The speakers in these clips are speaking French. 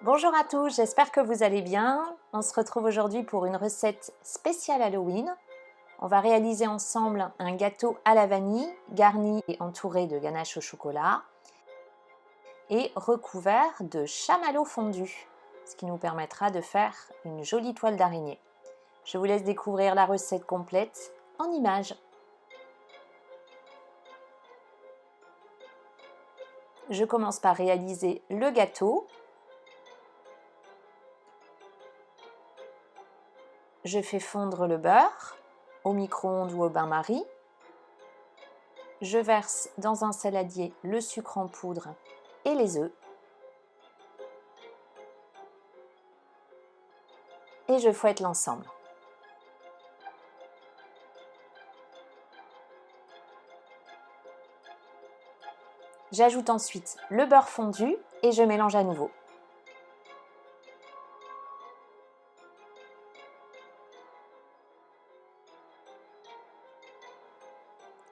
Bonjour à tous, j'espère que vous allez bien. On se retrouve aujourd'hui pour une recette spéciale Halloween. On va réaliser ensemble un gâteau à la vanille, garni et entouré de ganache au chocolat et recouvert de chamallow fondu, ce qui nous permettra de faire une jolie toile d'araignée. Je vous laisse découvrir la recette complète en images. Je commence par réaliser le gâteau. Je fais fondre le beurre au micro-ondes ou au bain-marie. Je verse dans un saladier le sucre en poudre et les œufs. Et je fouette l'ensemble. J'ajoute ensuite le beurre fondu et je mélange à nouveau.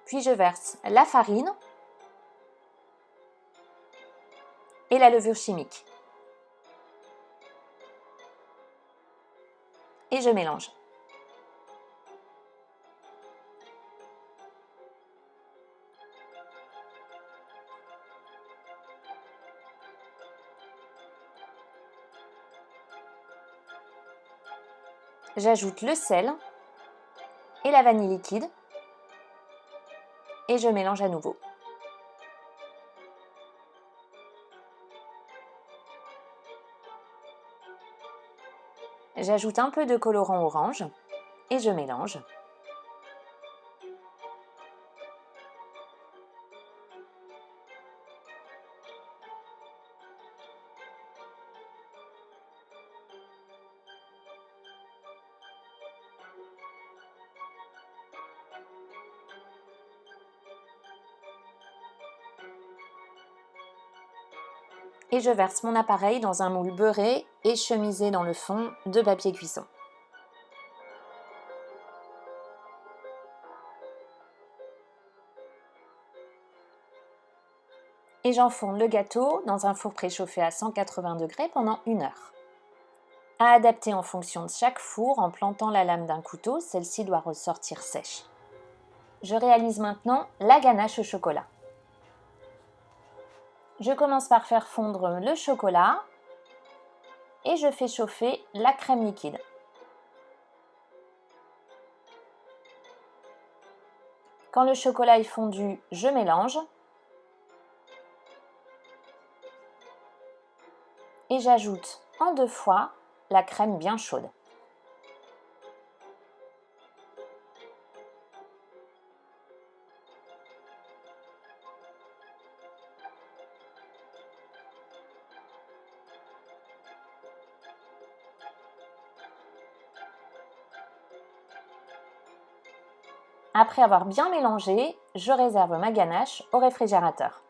Puis je verse la farine et la levure chimique. Et je mélange. J'ajoute le sel et la vanille liquide et je mélange à nouveau. J'ajoute un peu de colorant orange et je mélange. Et je verse mon appareil dans un moule beurré et chemisé dans le fond de papier cuisson. Et j'enfourne le gâteau dans un four préchauffé à 180 degrés pendant 1 heure. À adapter en fonction de chaque four en plantant la lame d'un couteau, celle-ci doit ressortir sèche. Je réalise maintenant la ganache au chocolat. Je commence par faire fondre le chocolat et je fais chauffer la crème liquide. Quand le chocolat est fondu, je mélange et j'ajoute en 2 fois la crème bien chaude. Après avoir bien mélangé, je réserve ma ganache au réfrigérateur.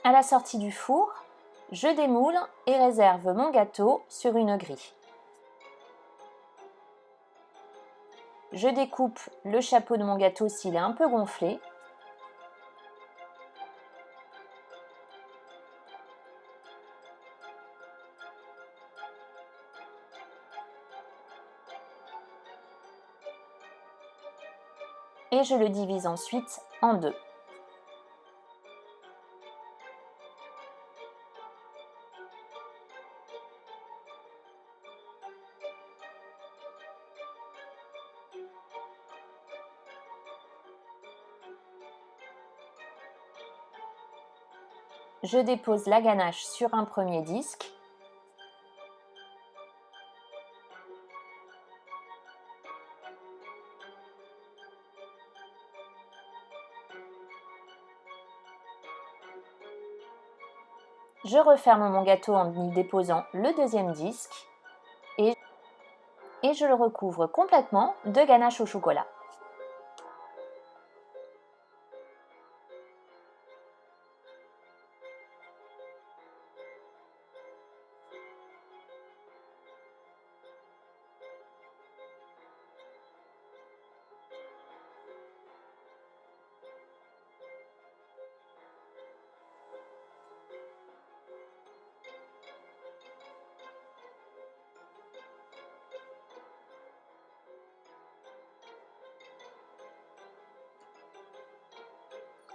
À la sortie du four, je démoule et réserve mon gâteau sur une grille. Je découpe le chapeau de mon gâteau s'il est un peu gonflé. Et je le divise ensuite en 2. Je dépose la ganache sur un premier disque. Je referme mon gâteau en y déposant le deuxième disque et je le recouvre complètement de ganache au chocolat.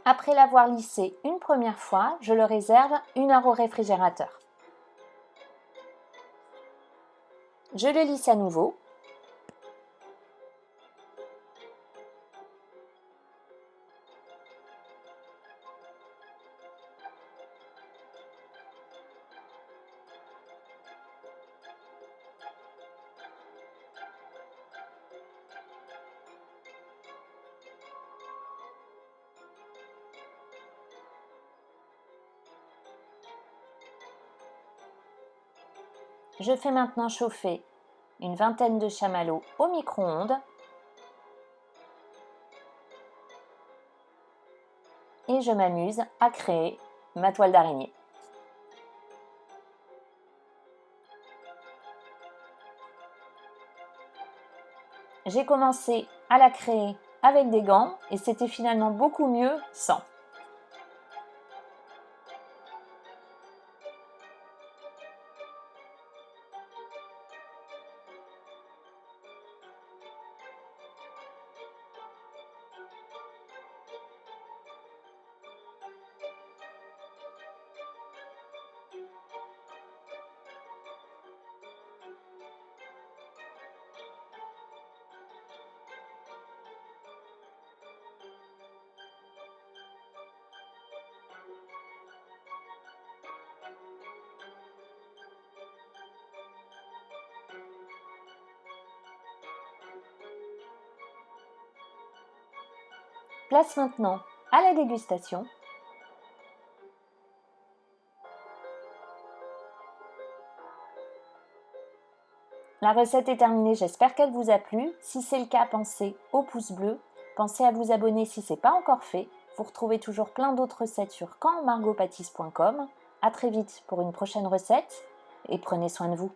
Après l'avoir lissé une première fois, je le réserve 1 heure au réfrigérateur. Je le lisse à nouveau. Je fais maintenant chauffer une vingtaine de chamallows au micro-ondes et je m'amuse à créer ma toile d'araignée. J'ai commencé à la créer avec des gants et c'était finalement beaucoup mieux sans. Place maintenant à la dégustation. La recette est terminée, j'espère qu'elle vous a plu. Si c'est le cas, pensez au pouce bleu. Pensez à vous abonner si ce n'est pas encore fait. Vous retrouvez toujours plein d'autres recettes sur quandmargotpâtisse.com. À très vite pour une prochaine recette et prenez soin de vous.